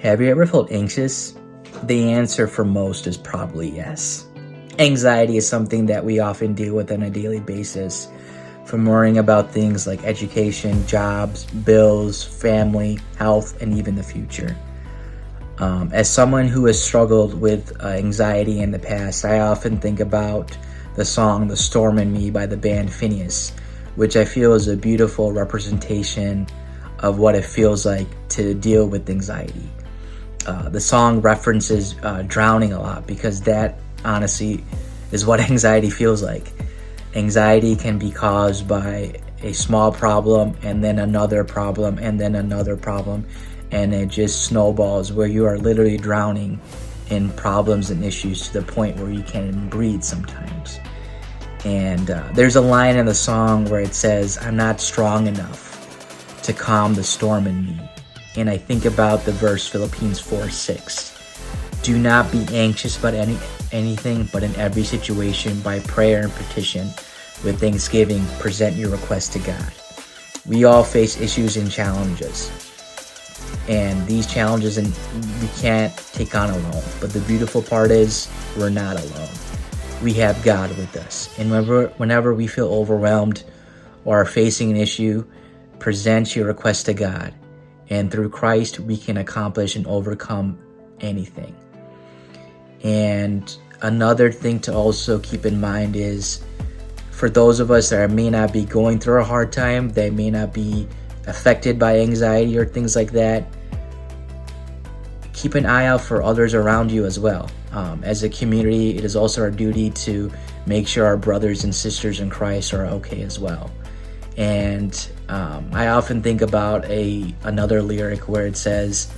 Have you ever felt anxious? The answer for most is probably yes. Anxiety is something that we often deal with on a daily basis, from worrying about things like education, jobs, bills, family, health, and even the future. As someone who has struggled with anxiety in the past, I often think about the song "The Storm in Me" by the band Phineas, which I feel is a beautiful representation of what it feels like to deal with anxiety. The song references drowning a lot because that honestly is what anxiety feels like. Anxiety can be caused by a small problem and then another problem and then another problem, and it just snowballs where you are literally drowning in problems and issues to the point where you can't even breathe sometimes. And there's a line in the song where it says, "I'm not strong enough to calm the storm in me." And I think about the verse Philippians 4:6. "Do not be anxious about anything, but in every situation, by prayer and petition, with thanksgiving, present your request to God." We all face issues and challenges. And these challenges we can't take on alone. But the beautiful part is we're not alone. We have God with us. And whenever we feel overwhelmed or are facing an issue, present your request to God. And through Christ, we can accomplish and overcome anything. And another thing to also keep in mind is, for those of us that may not be going through a hard time, they may not be affected by anxiety or things like that, keep an eye out for others around you as well. As a community, it is also our duty to make sure our brothers and sisters in Christ are okay as well. And I often think about another lyric where it says,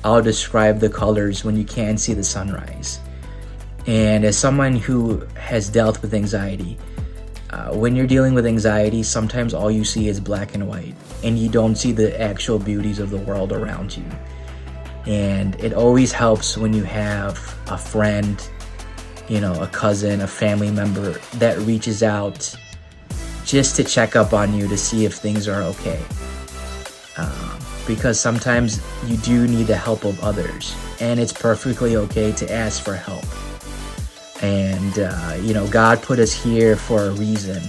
"I'll describe the colors when you can't see the sunrise." And as someone who has dealt with anxiety, when you're dealing with anxiety, sometimes all you see is black and white, and you don't see the actual beauties of the world around you. And it always helps when you have a friend, a cousin, a family member that reaches out just to check up on you to see if things are okay. Because sometimes you do need the help of others, and it's perfectly okay to ask for help. And, God put us here for a reason,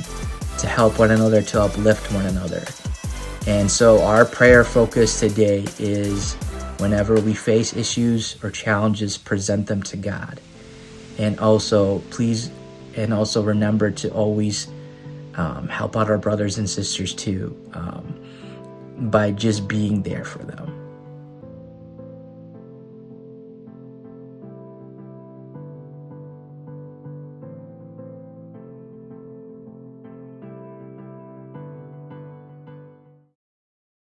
to help one another, to uplift one another. And so our prayer focus today is, whenever we face issues or challenges, present them to God. And also remember to always help out our brothers and sisters too, by just being there for them.